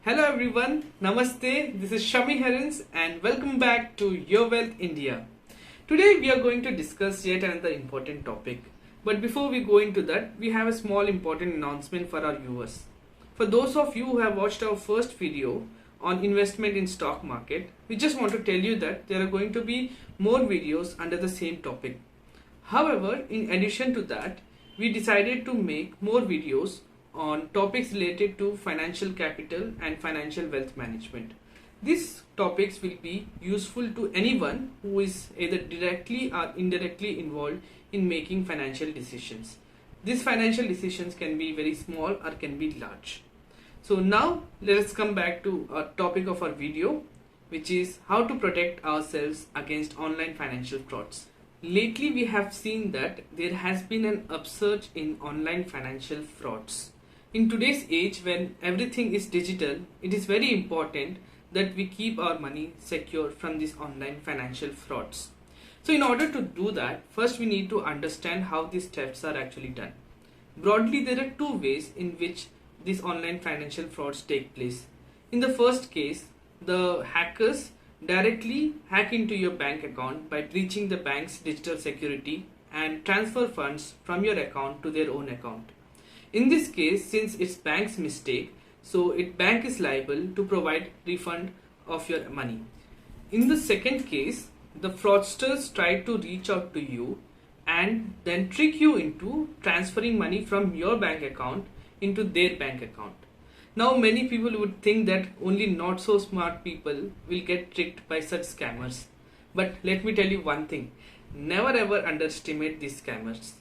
Hello everyone, Namaste, this is Shami Herons and welcome back to Your Wealth India. Today we are going to discuss yet another important topic. But before we go into that, we have a small important announcement for our viewers. For those of you who have watched our first video on investment in stock market, we just want to tell you that there are going to be more videos under the same topic. However, in addition to that, we decided to make more videos on topics related to financial capital and financial wealth management. These topics will be useful to anyone who is either directly or indirectly involved in making financial decisions. These financial decisions can be very small or can be large. So now let us come back to our topic of our video, which is how to protect ourselves against online financial frauds. Lately we have seen that there has been an upsurge in online financial frauds. In today's age, when everything is digital, it is very important that we keep our money secure from these online financial frauds. So in order to do that, first we need to understand how these thefts are actually done. Broadly, there are two ways in which these online financial frauds take place. In the first case, the hackers directly hack into your bank account by breaching the bank's digital security and transfer funds from your account to their own account. In this case, since it's bank's mistake, so bank is liable to provide refund of your money. In the second case, the fraudsters try to reach out to you and then trick you into transferring money from your bank account into their bank account. Now many people would think that only not so smart people will get tricked by such scammers. But let me tell you one thing, never ever underestimate these scammers.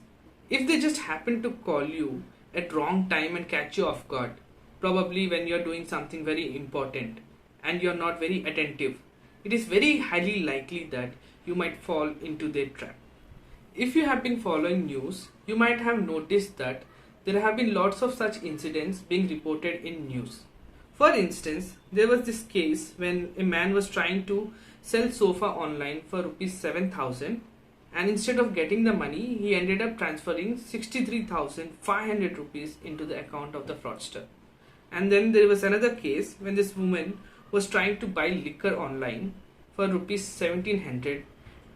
If they just happen to call you at wrong time and catch you off guard, probably when you're doing something very important and you're not very attentive, it is very highly likely that you might fall into their trap. If you have been following news, you might have noticed that there have been lots of such incidents being reported in news. For instance, there was this case when a man was trying to sell sofa online for rupees 7,000, and instead of getting the money, he ended up transferring 63,500 rupees into the account of the fraudster. And then there was another case when this woman was trying to buy liquor online for rupees 1,700,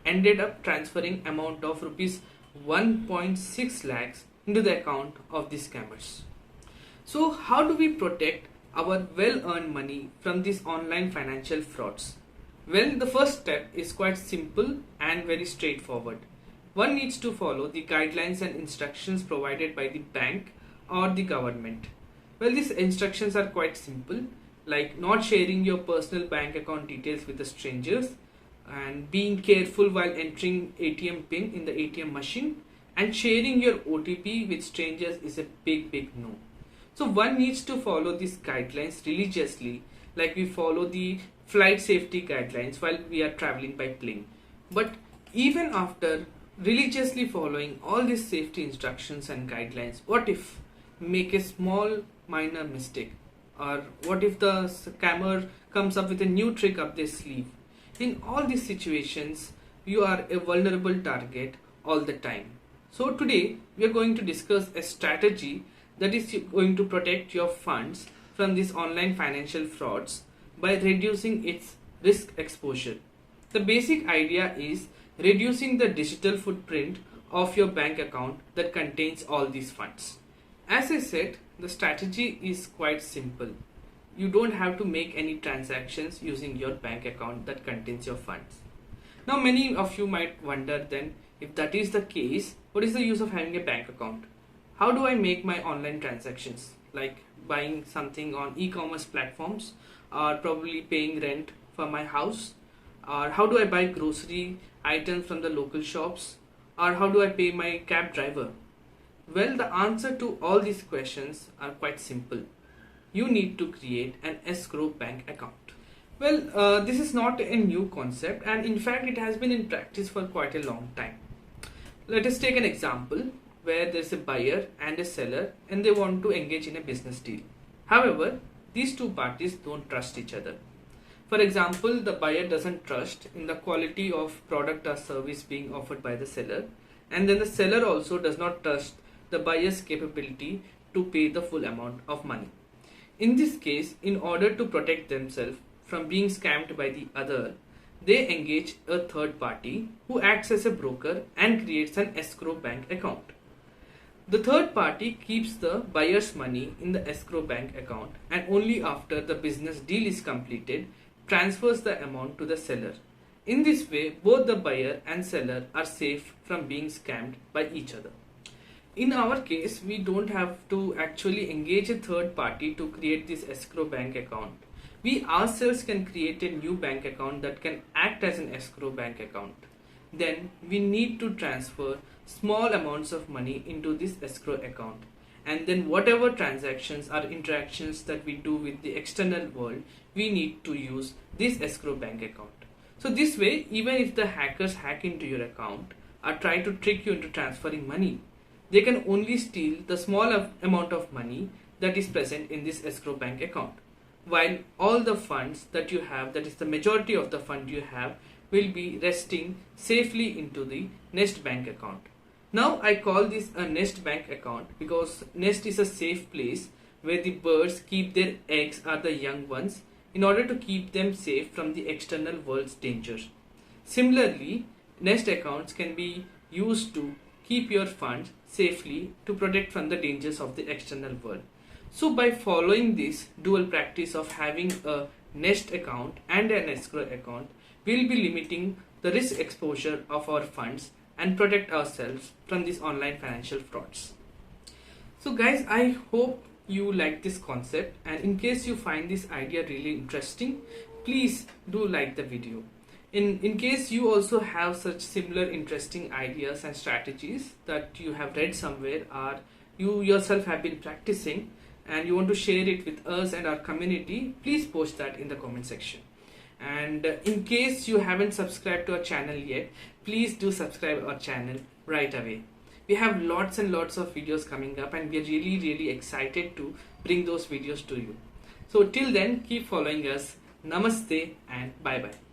ended up transferring amount of rupees 1.6 lakhs into the account of these scammers. So how do we protect our well-earned money from these online financial frauds? Well, the first step is quite simple and very straightforward. One needs to follow the guidelines and instructions provided by the bank or the government. Well, these instructions are quite simple, like not sharing your personal bank account details with the strangers, and being careful while entering ATM pin in the ATM machine, and sharing your OTP with strangers is a big no. So one needs to follow these guidelines religiously, like we follow the flight safety guidelines while we are traveling by plane. But even after religiously following all these safety instructions and guidelines, what if we make a small minor mistake? Or what if the scammer comes up with a new trick up their sleeve? In all these situations, you are a vulnerable target all the time. So today we are going to discuss a strategy that is going to protect your funds from these online financial frauds by reducing its risk exposure. The basic idea is reducing the digital footprint of your bank account that contains all these funds. As I said, the strategy is quite simple. You don't have to make any transactions using your bank account that contains your funds. Now many of you might wonder then, if that is the case, what is the use of having a bank account? How do I make my online transactions, like buying something on e-commerce platforms, or probably paying rent for my house, or how do I buy grocery items from the local shops, or how do I pay my cab driver? Well, the answer to all these questions are quite simple. You need to create an escrow bank account. Well, this is not a new concept, and in fact it has been in practice for quite a long time. Let us take an example where there's a buyer and a seller and they want to engage in a business deal. However, these two parties don't trust each other. For example, the buyer doesn't trust in the quality of product or service being offered by the seller, and then the seller also does not trust the buyer's capability to pay the full amount of money. In this case, in order to protect themselves from being scammed by the other, they engage a third party who acts as a broker and creates an escrow bank account. The third party keeps the buyer's money in the escrow bank account and only after the business deal is completed transfers the amount to the seller. In this way, both the buyer and seller are safe from being scammed by each other. In our case, we don't have to actually engage a third party to create this escrow bank account. We ourselves can create a new bank account that can act as an escrow bank account. Then we need to transfer small amounts of money into this escrow account, and then whatever transactions or interactions that we do with the external world, we need to use this escrow bank account. So this way, even if the hackers hack into your account or try to trick you into transferring money, they can only steal the small amount of money that is present in this escrow bank account, while all the funds that you have, that is the majority of the fund you have, will be resting safely into the Nest bank account. Now I call this a Nest bank account because Nest is a safe place where the birds keep their eggs or the young ones in order to keep them safe from the external world's dangers. Similarly, Nest accounts can be used to keep your funds safely to protect from the dangers of the external world. So by following this dual practice of having a Nest account and an escrow account, we'll be limiting the risk exposure of our funds and protect ourselves from these online financial frauds. So guys, I hope you like this concept, and in case you find this idea really interesting, please do like the video. In case you also have such similar interesting ideas and strategies that you have read somewhere or you yourself have been practicing and you want to share it with us and our community, please post that in the comment section. And in case you haven't subscribed to our channel yet, please do subscribe our channel right away. We have lots and lots of videos coming up and we are really excited to bring those videos to you. So till then, keep following us. Namaste and bye bye.